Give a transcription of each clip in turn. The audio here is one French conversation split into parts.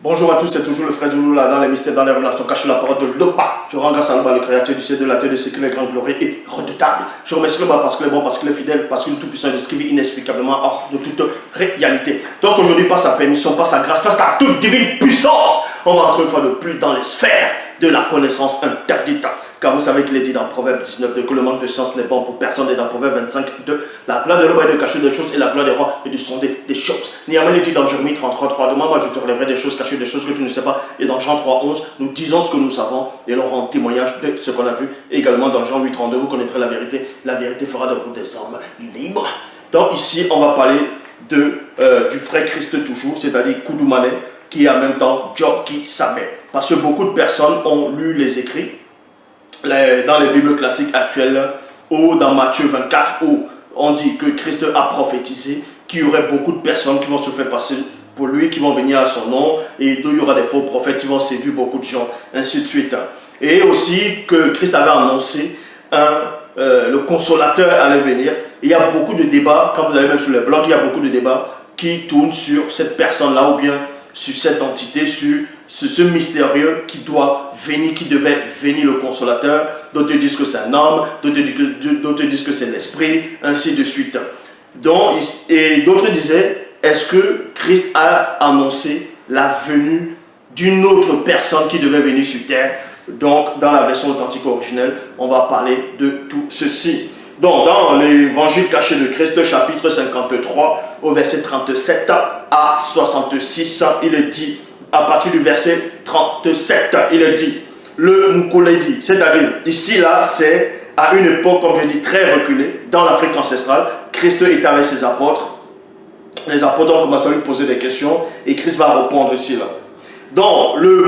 Bonjour à tous, c'est toujours le frère Zoulou là dans les mystères, dans les relations cachées, la parole de l'Opa. Je rends grâce à l'Opa, le créateur du ciel, de la terre, de ce qui est grand, glorieux et redoutable. Je remercie l'Opa parce qu'il est bon, parce qu'il est fidèle, parce qu'il est tout-puissant, il est inexplicablement hors de toute réalité. Donc aujourd'hui, par sa permission, par sa grâce, par sa toute divine puissance, on va entrer une fois de plus dans les sphères de la connaissance interdite. Car vous savez qu'il est dit dans Proverbe 19 que le manque de science n'est bon pour personne, et dans Proverbe 25 la gloire de l'homme est de cacher des choses et la gloire des rois est de sonder des choses. Néanmoins, il est dit dans Jérémie 33, demain moi je te relèverai des choses cachées, des choses que tu ne sais pas. Et dans Jean 3:11, nous disons ce que nous savons et l'on rend témoignage de ce qu'on a vu. Et également dans Jean 8:32, vous connaîtrez la vérité fera de vous des hommes libres. Donc ici, on va parler du frère Christ toujours, c'est-à-dire Koudoumane, qui est en même temps Djoki Samé. Parce que beaucoup de personnes ont lu les écrits dans les Bibles classiques actuelles, ou dans Matthieu 24, où on dit que Christ a prophétisé qu'il y aurait beaucoup de personnes qui vont se faire passer pour lui, qui vont venir à son nom, et d'où il y aura des faux prophètes qui vont séduire beaucoup de gens, ainsi de suite. Et aussi que Christ avait annoncé le consolateur allait venir. Il y a beaucoup de débats, quand vous allez même sur les blogs, il y a beaucoup de débats qui tournent sur cette personne-là, ou bien sur cette entité, sur ce mystérieux qui doit venir, qui devait venir, le consolateur. D'autres disent que c'est un homme, d'autres disent que c'est l'esprit, ainsi de suite. Donc, et d'autres disaient, est-ce que Christ a annoncé la venue d'une autre personne qui devait venir sur terre? Donc, dans la version authentique originelle, on va parler de tout ceci. Donc, dans l'évangile caché de Christ, chapitre 53, au verset 37 à 66, il est dit, à partir du verset 37, il est dit, le Moukouledi, c'est-à-dire, ici, là, c'est à une époque, comme je dis, très reculée, dans l'Afrique ancestrale. Christ était avec ses apôtres. Les apôtres ont commencé à lui poser des questions, et Christ va répondre ici, là. Donc, le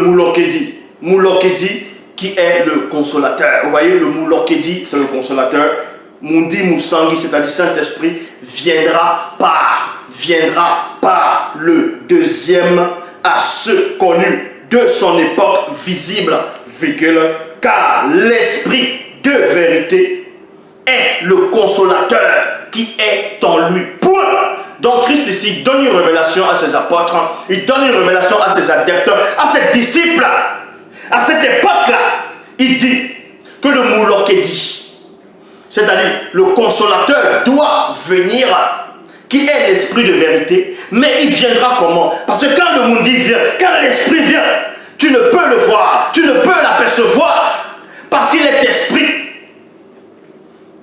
Moulokedi, qui est le consolateur. Vous voyez, le Moulokedi, c'est le consolateur. Mundi Moussangi, c'est-à-dire Saint-Esprit, viendra par le deuxième à ceux connus de son époque visible, car l'Esprit de vérité est le consolateur qui est en lui. Point. Donc Christ ici donne une révélation à ses apôtres, il donne une révélation à ses adeptes, à ses disciples. À cette époque-là, il dit que le Moulokedi, c'est-à-dire le consolateur, doit venir, qui est l'esprit de vérité. Mais il viendra comment? Parce que quand le Mundi vient, quand l'esprit vient, tu ne peux le voir, tu ne peux l'apercevoir, parce qu'il est esprit.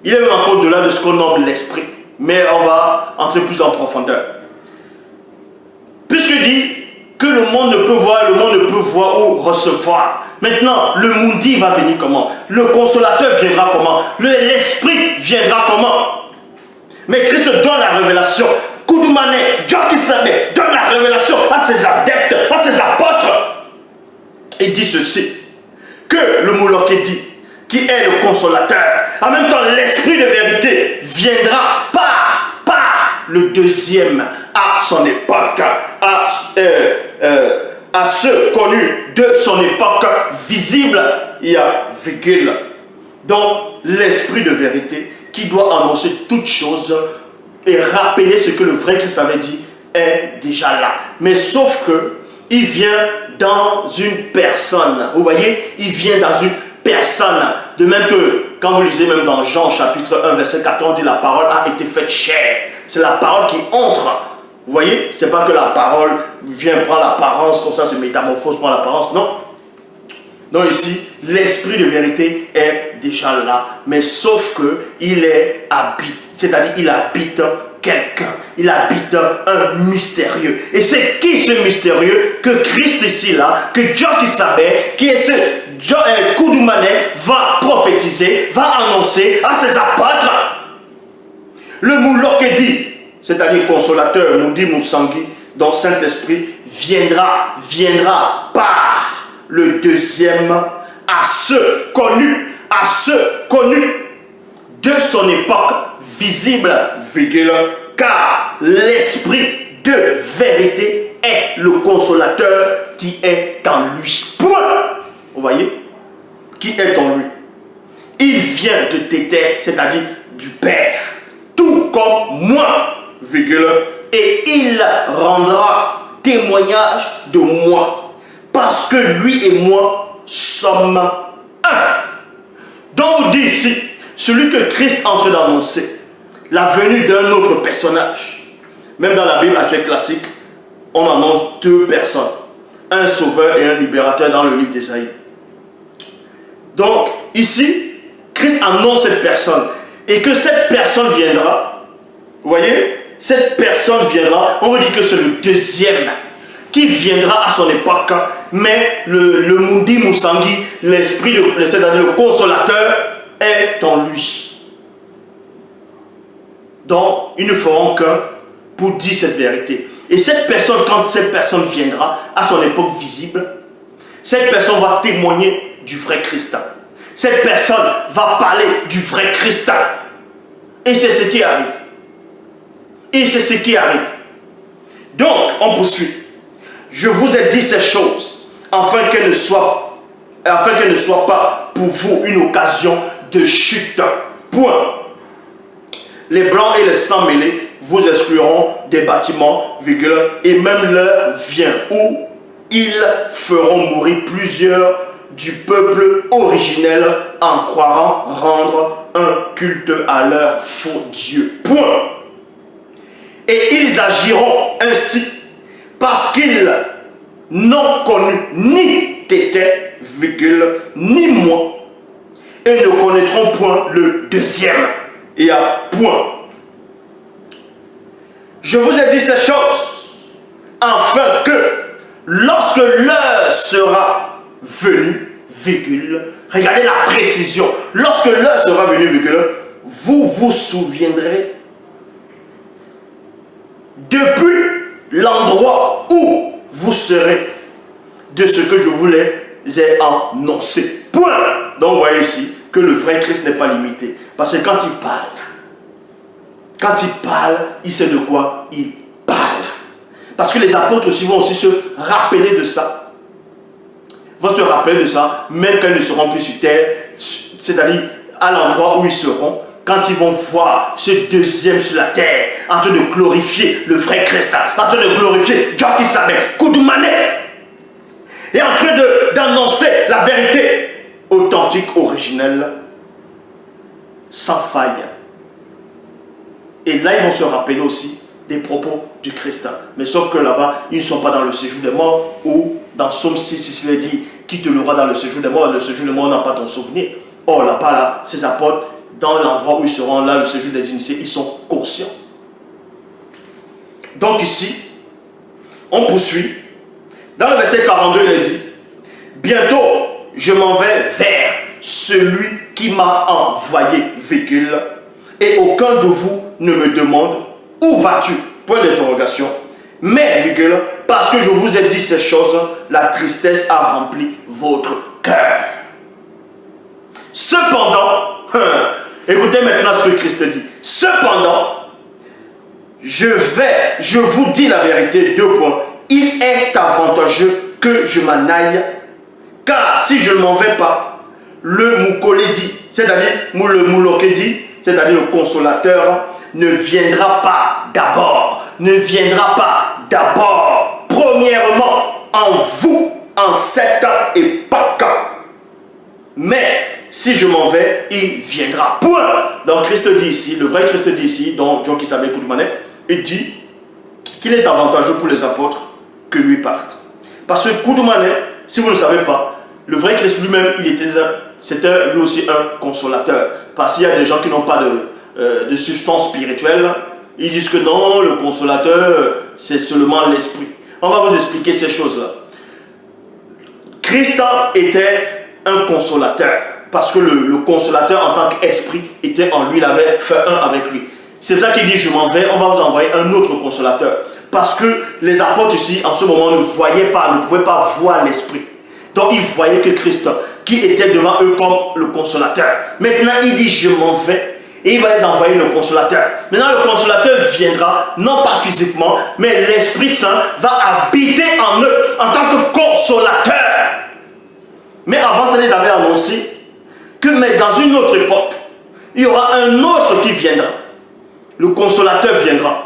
Il est même encore au-delà de ce qu'on nomme l'esprit. Mais on va entrer plus en profondeur. Puisque dit que le monde ne peut voir ou recevoir. Maintenant, le Mundi va venir comment? Le consolateur viendra comment? L'esprit viendra comment? Mais Christ donne la révélation. Koudoumane, Djoki Samé donne la révélation à ses adeptes, à ses apôtres. Il dit ceci, que le Moulokedi, qui est le consolateur, en même temps l'esprit de vérité, viendra par le deuxième à son époque, à ceux connus de son époque visible, il y a virgule. Donc l'esprit de vérité qui doit annoncer toutes choses et rappeler ce que le vrai Christ avait dit est déjà là. Mais sauf que il vient dans une personne. Vous voyez, il vient dans une personne. De même que quand vous lisez même dans Jean chapitre 1 verset 14, on dit la parole a été faite chair. C'est la parole qui entre. Vous voyez, c'est pas que la parole vient prendre l'apparence comme ça, se métamorphose, prend l'apparence, non. Donc ici, l'esprit de vérité est déjà là, mais sauf que il est habite, c'est-à-dire il habite quelqu'un, il habite un mystérieux. Et c'est qui ce mystérieux que Christ ici là, que Djoki Samé, qui est ce Koudoumane, va prophétiser, va annoncer à ses apôtres. Le Moulokedi, c'est-à-dire consolateur, Mundi Moussangi, dont Saint-Esprit viendra par le deuxième à ceux connus de son époque visible, car l'esprit de vérité est le consolateur qui est en lui. Point. Vous voyez? Qui est en lui. Il vient de tes terres, c'est-à-dire du Père, tout comme moi, et il rendra témoignage de moi. parce que lui et moi sommes un. Donc on dit ici, celui que Christ est en train d'annoncer, la venue d'un autre personnage. Même dans la Bible actuelle classique, on annonce deux personnes, un sauveur et un libérateur dans le livre d'Ésaïe. Donc ici, Christ annonce cette personne et que cette personne viendra. Vous voyez, cette personne viendra, on veut dire que c'est le deuxième qui viendra à son époque, mais le Mundi Musangi, l'esprit, c'est-à-dire le consolateur, est en lui. Donc, ils ne feront qu'un pour dire cette vérité. Et cette personne, quand cette personne viendra à son époque visible, cette personne va témoigner du vrai Christ. Cette personne va parler du vrai Christ. Et c'est ce qui arrive. Et c'est ce qui arrive. Donc, on poursuit. Je vous ai dit ces choses afin qu'elles ne soient pas pour vous une occasion de chute. Point. Les blancs et les sans mêlés vous excluront des bâtiments, virgule, et même l'heure vient où ils feront mourir plusieurs du peuple originel en croyant rendre un culte à leur faux Dieu. Point. Et ils agiront ainsi parce qu'ils n'ont connu ni Tété, virgule, ni moi, et ne connaîtront point le deuxième. Et à point. Je vous ai dit ces choses afin que lorsque l'heure sera venue, virgule, regardez la précision, lorsque l'heure sera venue, virgule, vous vous souviendrez depuis l'endroit où vous serez de ce que je vous ai annoncé. Point. Donc vous voyez ici que le vrai Christ n'est pas limité. Parce que quand il parle, il sait de quoi il parle. Parce que les apôtres aussi vont aussi se rappeler de ça. Vont se rappeler de ça, même quand ils ne seront plus sur terre, c'est-à-dire à l'endroit où ils seront, quand ils vont voir ce deuxième sur la terre, en train de glorifier le vrai Christ, en train de glorifier Dieu qui s'appelle Koudoumane, et en train d'annoncer la vérité authentique, originelle, sans faille. Et là, ils vont se rappeler aussi des propos du Christ. Mais sauf que là-bas, ils ne sont pas dans le séjour des morts, ou dans Somme 6, il est dit, qui te l'aura dans le séjour des morts, le séjour des morts n'a pas ton souvenir. Or, là-bas, là, ces apôtres, dans l'endroit où ils seront là, le séjour des initiés, ils sont conscients. Donc ici, on poursuit. Dans le verset 42, il est dit, bientôt, je m'en vais vers celui qui m'a envoyé, virgule, et aucun de vous ne me demande, où vas-tu? Point d'interrogation. Mais, virgule, parce que je vous ai dit ces choses, la tristesse a rempli votre cœur. Cependant, écoutez maintenant ce que Christ dit. Cependant, je vous dis la vérité, deux points. Il est avantageux que je m'en aille, car si je ne m'en vais pas, le Moukoledi, c'est-à-dire le Moulokedi, c'est-à-dire le consolateur, ne viendra pas d'abord. Ne viendra pas d'abord. Premièrement, en vous, en cette époque. Mais si je m'en vais, il viendra. Point. Donc Christ dit ici, le vrai Christ dit ici, donc John qui s'appelle Koudoumane, il dit qu'il est avantageux pour les apôtres que lui partent. Parce que Koudoumane, si vous ne le savez pas, le vrai Christ lui-même, c'était lui aussi un consolateur. Parce qu'il y a des gens qui n'ont pas de substance spirituelle. Ils disent que non, le consolateur, c'est seulement l'esprit. On va vous expliquer ces choses-là. Christ était un consolateur. Parce que le consolateur en tant qu'esprit était en lui, il avait fait un avec lui. C'est pour ça qu'il dit, je m'en vais, on va vous envoyer un autre consolateur. Parce que les apôtres ici, en ce moment, ne voyaient pas, ne pouvaient pas voir l'esprit. Donc ils voyaient que Christ, qui était devant eux comme le consolateur. Maintenant, il dit, je m'en vais. Et il va les envoyer le consolateur. Maintenant, le consolateur viendra, non pas physiquement, mais l'Esprit Saint va habiter en eux en tant que consolateur. Mais avant, ça les avait annoncé que mais dans une autre époque, il y aura un autre qui viendra. Le consolateur viendra.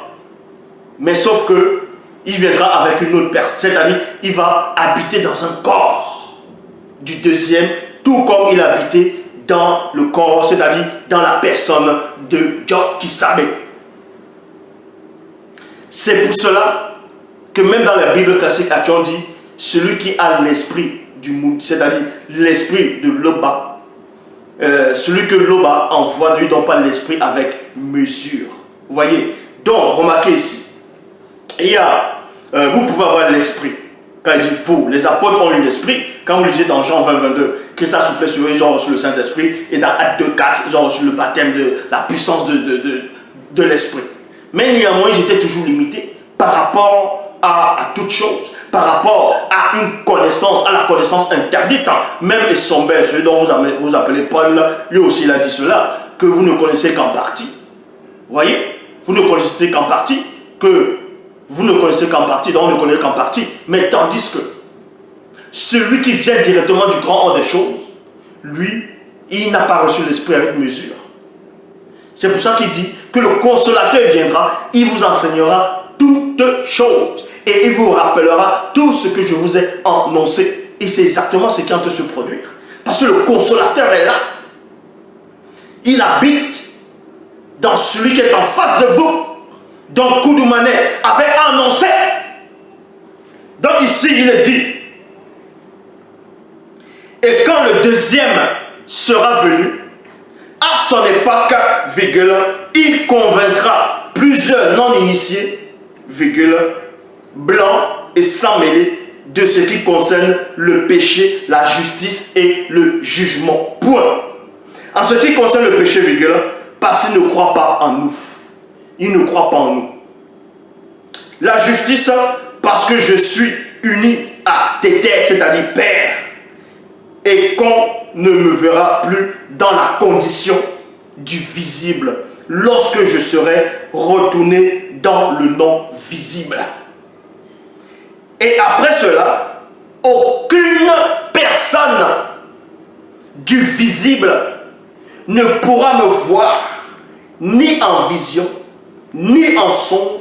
Mais sauf que il viendra avec une autre personne, c'est-à-dire il va habiter dans un corps du deuxième, tout comme il habitait dans le corps, c'est-à-dire dans la personne de Job-Kisabé. C'est pour cela que même dans la Bible classique, on dit celui qui a l'esprit du monde, c'est-à-dire l'esprit de Loba, celui que Loba envoie ne lui donne pas l'esprit avec mesure. Vous voyez? Donc, remarquez ici, il y a, vous pouvez avoir l'esprit. Quand il dit vous, les apôtres ont eu l'esprit. Quand vous lisez dans Jean 20, 22, Christ a soufflé sur eux, ils ont reçu le Saint-Esprit. Et dans Actes 2, 4, ils ont reçu le baptême de la puissance de l'esprit. Mais néanmoins, ils étaient toujours limités par rapport à toute chose, par rapport à une connaissance, à la connaissance interdite. Même les sombres, celui dont vous appelez Paul, lui aussi il a dit cela, que vous ne connaissez qu'en partie. Vous voyez? Vous ne connaissez qu'en partie, vous ne connaissez qu'en partie, donc on ne connaît qu'en partie. Mais tandis que celui qui vient directement du grand ordre des choses, lui, il n'a pas reçu l'esprit avec mesure. C'est pour ça qu'il dit que le consolateur viendra, il vous enseignera toutes choses. Et il vous rappellera tout ce que je vous ai annoncé. Et c'est exactement ce qui est en train de se produire. Parce que le consolateur est là. Il habite dans celui qui est en face de vous. Donc Koudoumane avait annoncé. Donc ici il est dit. Et quand le deuxième sera venu, à son époque, virgule, il convaincra plusieurs non-initiés, virgule, blancs et sans mêler, de ce qui concerne le péché, la justice et le jugement. Point. En ce qui concerne le péché, virgule, parce qu'il ne croit pas en nous. Il ne croit pas en nous. La justice, parce que je suis uni à Tété, c'est-à-dire Père, et qu'on ne me verra plus dans la condition du visible, lorsque je serai retourné dans le non visible. Et après cela, aucune personne du visible ne pourra me voir, ni en vision, ni en songe,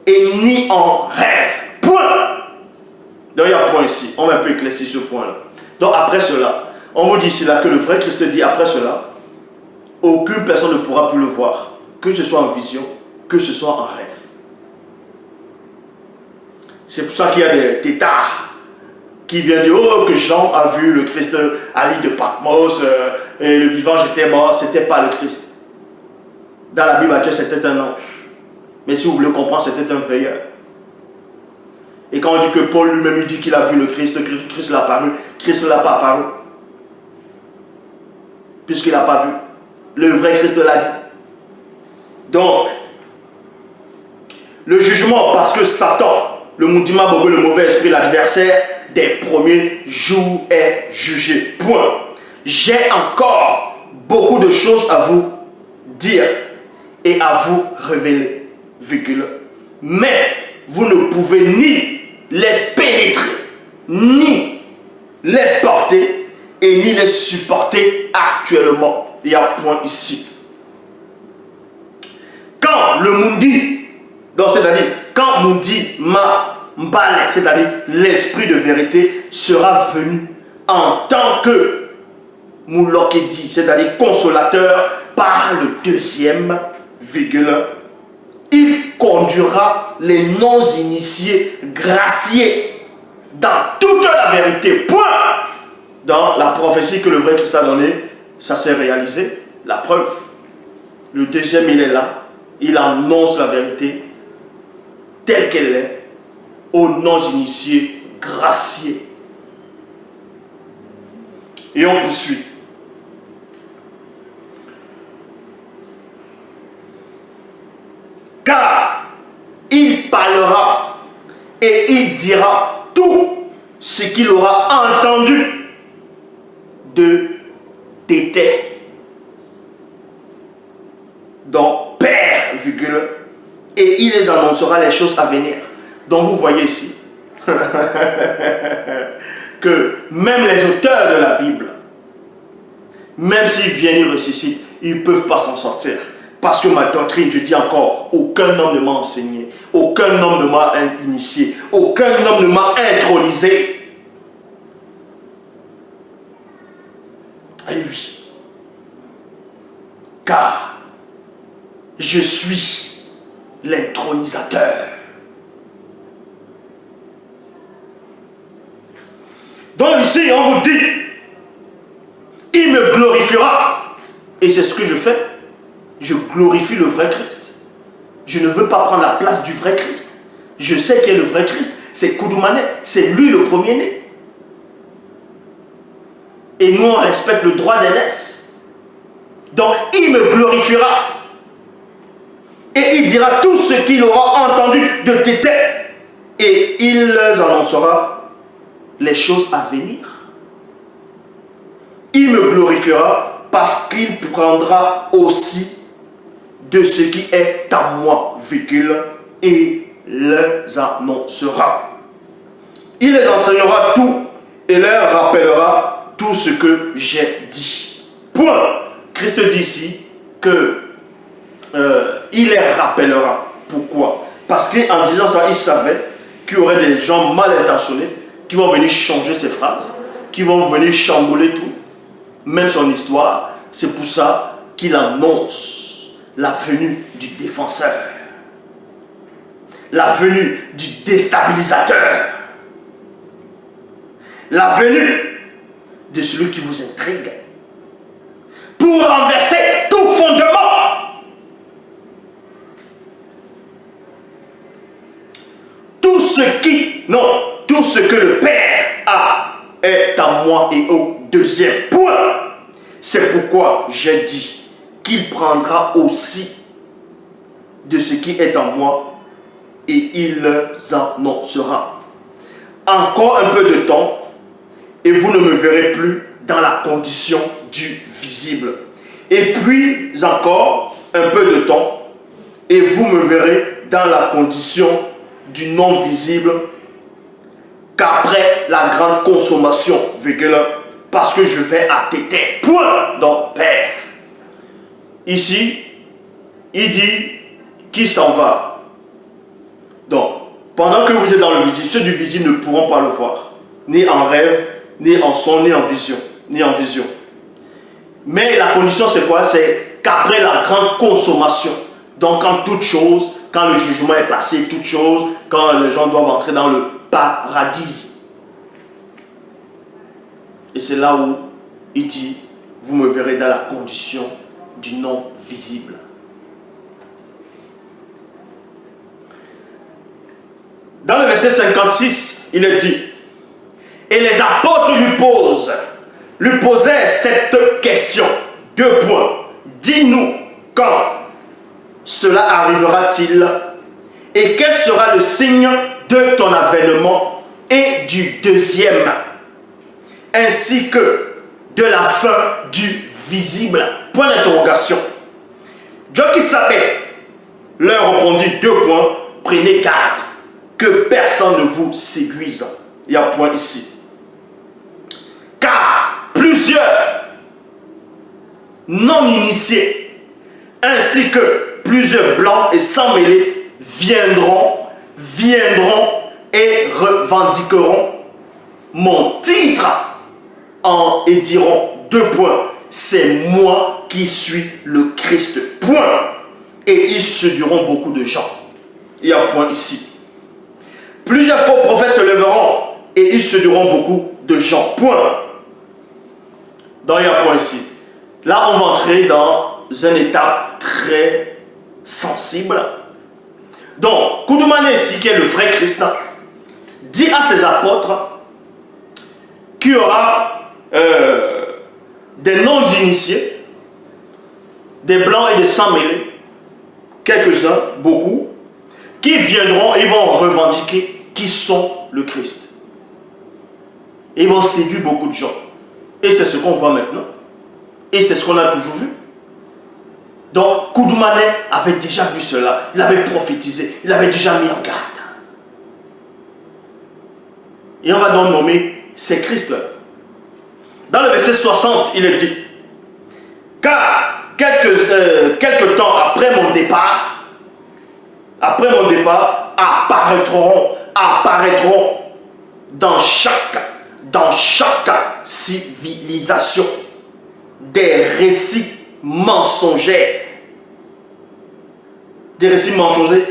et ni en rêve. Point. Donc il y a un point ici. On va un peu éclaircir ce point-là. Donc après cela, on vous dit ici là que le vrai Christ dit après cela, aucune personne ne pourra plus le voir, que ce soit en vision, que ce soit en rêve. C'est pour ça qu'il y a des tétards qui viennent dire oh, que Jean a vu le Christ à l'île de Patmos et le vivant j'étais mort, c'était pas le Christ. Dans la Bible, c'était un ange. Mais si vous voulez comprendre, c'était un veilleur. Et quand on dit que Paul lui-même dit qu'il a vu le Christ, Christ l'a apparu, Christ ne l'a pas apparu. Puisqu'il n'a pas vu. Le vrai Christ l'a dit. Donc, le jugement, parce que Satan, le Moudima Bobo, le mauvais esprit, l'adversaire des premiers jours est jugé. Point. J'ai encore beaucoup de choses à vous dire et à vous révéler. Virgule. Mais vous ne pouvez ni les pénétrer, ni les porter et ni les supporter actuellement. Il y a un point ici. Quand le Mundi, donc c'est-à-dire quand Mundi Mbale, c'est-à-dire l'esprit de vérité, sera venu en tant que Moulokedi, c'est-à-dire consolateur, par le deuxième, virgule, il conduira les non-initiés graciés dans toute la vérité. Point. Dans la prophétie que le vrai Christ a donnée, ça s'est réalisé. La preuve. Le deuxième, il est là. Il annonce la vérité telle qu'elle est aux non-initiés graciés. Et on poursuit. Car il parlera et il dira tout ce qu'il aura entendu de Tété. Donc, Père, virgule, et il les annoncera les choses à venir. Donc, vous voyez ici que même les auteurs de la Bible, même s'ils viennent et ressuscitent, ils ne peuvent pas s'en sortir. Parce que ma doctrine, je dis encore, aucun homme ne m'a enseigné, Aucun homme ne m'a initié. Aucun homme ne m'a intronisé. Et lui. Car je suis l'intronisateur. Donc ici, on vous dit, il me glorifiera. Et c'est ce que je fais. Je glorifie le vrai Christ. Je ne veux pas prendre la place du vrai Christ. Je sais qui est le vrai Christ. C'est Koudoumane. C'est lui le premier-né. Et nous, on respecte le droit d'aînesse. Donc, il me glorifiera. Et il dira tout ce qu'il aura entendu de tes têtes. Et il leur annoncera les choses à venir. Il me glorifiera parce qu'il prendra aussi de ce qui est à moi, virgule, et les annoncera. Il les enseignera tout et leur rappellera tout ce que j'ai dit. Point. Christ dit ici que il les rappellera. Pourquoi? Parce qu'en disant ça, il savait qu'il y aurait des gens mal intentionnés qui vont venir changer ses phrases, qui vont venir chambouler tout, même son histoire. C'est pour ça qu'il annonce la venue du défenseur, la venue du déstabilisateur, la venue de celui qui vous intrigue, pour renverser tout fondement. Tout ce que le Père a est à moi et au deuxième point. C'est pourquoi j'ai dit qu'il prendra aussi de ce qui est en moi et il annoncera. Encore un peu de temps et vous ne me verrez plus dans la condition du visible. Et puis encore un peu de temps et vous me verrez dans la condition du non visible qu'après la grande consommation, parce que je vais à tes têtes. Point. Donc, Père. Ici, il dit qu'il s'en va. Donc, pendant que vous êtes dans le visible, ceux du visible ne pourront pas le voir. Ni en rêve, ni en son, ni en vision. Ni en vision. Mais la condition, c'est quoi? C'est qu'après la grande consommation, donc quand toute chose, quand le jugement est passé, toute chose, quand les gens doivent entrer dans le paradis. Et c'est là où il dit, vous me verrez dans la condition du non visible. Dans le verset 56, il est dit, et les apôtres lui posaient cette question. 2 points. Dis-nous quand cela arrivera-t-il et quel sera le signe de ton avènement et du deuxième, ainsi que de la fin du visible. Point d'interrogation. Dieu qui savait leur répondit 2 points. Prenez garde que personne ne vous séduise. Il y a un point ici. Car plusieurs non-initiés ainsi que plusieurs blancs et sans mêlés viendront et revendiqueront mon titre et diront 2 points. C'est moi qui suis le Christ. Point. Et ils séduiront beaucoup de gens. Il y a un point ici. Plusieurs faux prophètes se lèveront et ils séduiront beaucoup de gens. Point. Donc il y a un point ici. Là, on va entrer dans un état très sensible. Donc, Koudoumane ici, qui est le vrai Christ, dit à ses apôtres qu'il y aura des non-initiés, des blancs et des sans-mêlés, quelques-uns, beaucoup, qui viendront et vont revendiquer qui sont le Christ. Et ils vont séduire beaucoup de gens. Et c'est ce qu'on voit maintenant. Et c'est ce qu'on a toujours vu. Donc, Koudoumane avait déjà vu cela. Il avait prophétisé. Il avait déjà mis en garde. Et on va donc nommer ces Christ-là. Dans le verset 60, il est dit, car quelques temps après mon départ, après mon départ, apparaîtront dans chaque civilisation des récits mensongers. Des récits mensongers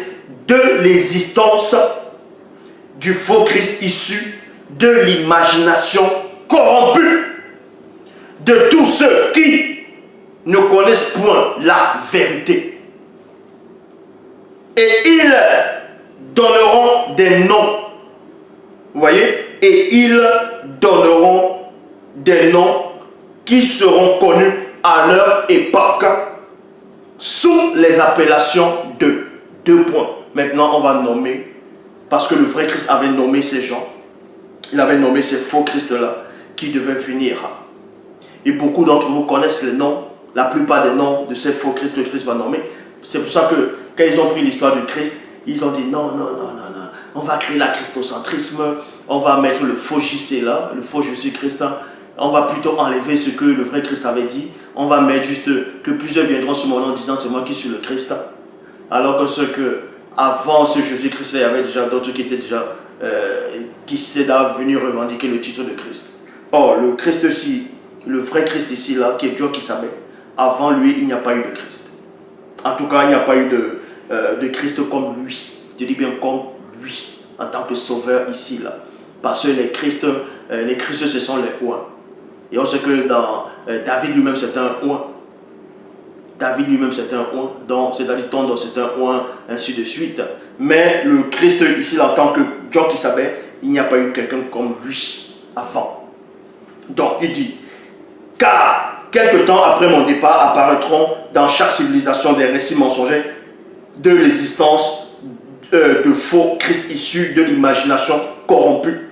de l'existence du faux Christ issu de l'imagination corrompue de tous ceux qui ne connaissent point la vérité. Et ils donneront des noms. Vous voyez? Et ils donneront des noms qui seront connus à leur époque sous les appellations de deux points. Maintenant, on va nommer, parce que le vrai Christ avait nommé ces gens, il avait nommé ces faux Christ-là qui devaient venir. Et beaucoup d'entre vous connaissent les noms, la plupart des noms de ces faux Christ que Christ va nommer. C'est pour ça que quand ils ont pris l'histoire du Christ, ils ont dit non, on va créer la christocentrisme, on va mettre le faux JC là, le faux Jésus-Christ, on va plutôt enlever ce que le vrai Christ avait dit, on va mettre juste que plusieurs viendront sur mon nom en disant c'est moi qui suis le Christ. Alors que ce que avant ce Jésus-Christ, il y avait déjà d'autres qui étaient déjà qui étaient venus revendiquer le titre de Christ. Or, le Christ aussi, le vrai Christ ici, là, qui est Dieu qui savait, avant lui, il n'y a pas eu de Christ. En tout cas, il n'y a pas eu de Christ comme lui. Je dis bien comme lui, en tant que sauveur ici, là. Parce que les Christ, ce sont les oins. Et on sait que dans David lui-même, c'est un oin. David lui-même, c'est un oin. C'est-à-dire Tondor, c'est un oin, ainsi de suite. Mais le Christ ici, là, en tant que Dieu qui savait, il n'y a pas eu quelqu'un comme lui avant. Donc, il dit, car quelque temps après mon départ apparaîtront dans chaque civilisation des récits mensongers de l'existence de faux Christ issus de l'imagination corrompue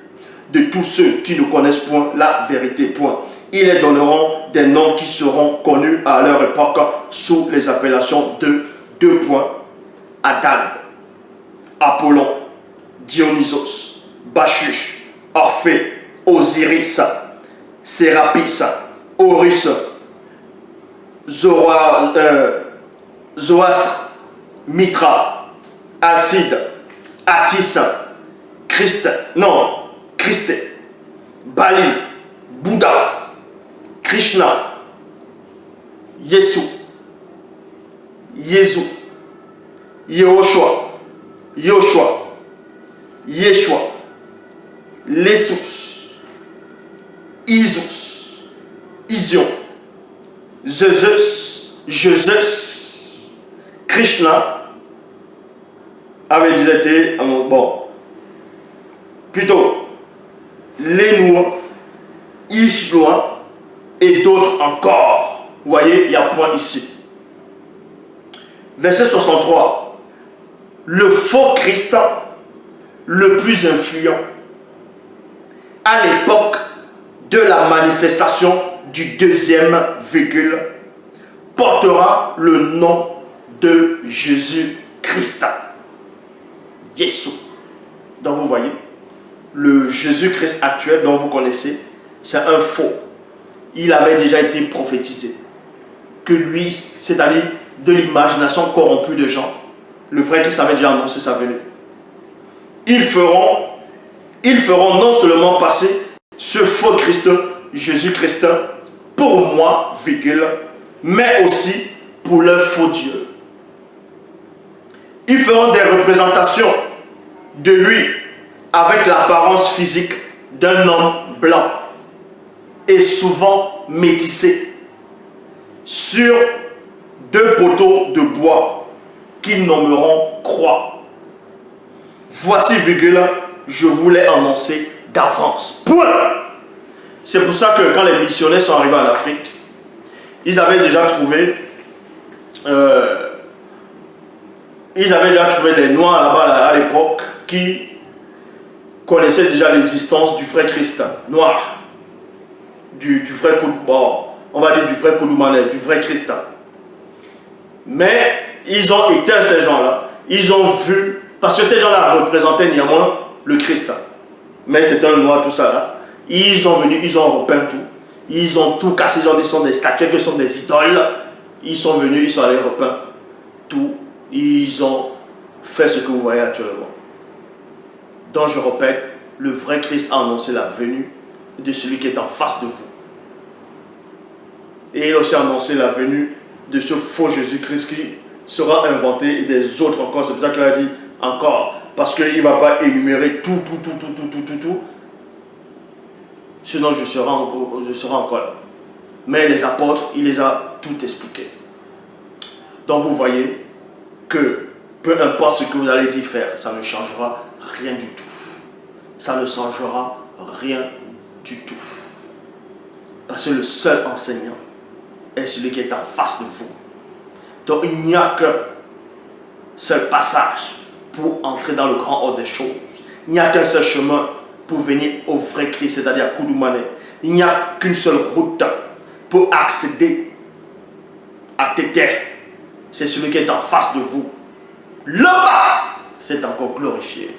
de tous ceux qui ne connaissent point la vérité. Point. Ils les donneront des noms qui seront connus à leur époque sous les appellations de deux points. Adam, Apollon, Dionysos, Bacchus, Orphée, Osiris, Sérapis, Horus, Zoroastre, Mitra, Alcide, Attis, Christ, Bali, Bouddha, Krishna, Yesu, Yehoshua, Yeshua, Lesus, Isus, Ision, Jesus, Krishna avait déjà été plutôt Lénoua, Ishnoua et d'autres encore. Vous voyez, il y a point ici. Verset 63. Le faux Christ le plus influent à l'époque de la manifestation du deuxième virgule portera le nom de Jésus-Christ. Yesu. Donc vous voyez, le Jésus-Christ actuel dont vous connaissez, c'est un faux. Il avait déjà été prophétisé. Que lui, c'est-à-dire de l'imagination corrompue de gens, le vrai Christ avait déjà annoncé sa venue. Ils feront non seulement passer ce faux Christ, Jésus-Christ, pour moi, mais aussi pour leur faux Dieu. Ils feront des représentations de lui avec l'apparence physique d'un homme blanc et souvent métissé sur deux poteaux de bois qu'ils nommeront croix. Voici, je voulais annoncer d'avance. Point. C'est pour ça que quand les missionnaires sont arrivés en Afrique, ils avaient déjà trouvé les Noirs là-bas à l'époque qui connaissaient déjà l'existence du vrai Christ noir, du vrai on va dire du vrai Koudoumane, du vrai Christ. Mais ils ont éteint ces gens-là. Ils ont vu, parce que ces gens-là représentaient néanmoins le Christ. Mais c'était un noir, tout ça là. Ils sont venus, ils ont repeint tout. Ils ont tout cassé, ils ont dit que ce sont des statues, que ce sont des idoles. Ils sont venus, ils sont allés repeindre tout. Ils ont fait ce que vous voyez actuellement. Donc je répète, le vrai Christ a annoncé la venue de celui qui est en face de vous. Et il a aussi annoncé la venue de ce faux Jésus-Christ qui sera inventé et des autres encore. C'est pour ça qu'il a dit encore. Parce qu'il ne va pas énumérer tout. Sinon je serai encore là. Mais les apôtres, il les a tout expliqué. Donc vous voyez que peu importe ce que vous allez dire faire, ça ne changera rien du tout. Ça ne changera rien du tout. Parce que le seul enseignant est celui qui est en face de vous. Donc il n'y a qu'un seul passage pour entrer dans le grand ordre des choses. Il n'y a qu'un seul chemin pour venir au vrai Christ, c'est-à-dire à Koudoumane. Il n'y a qu'une seule route pour accéder à Tété. C'est celui qui est en face de vous. Là-bas, c'est encore glorifié.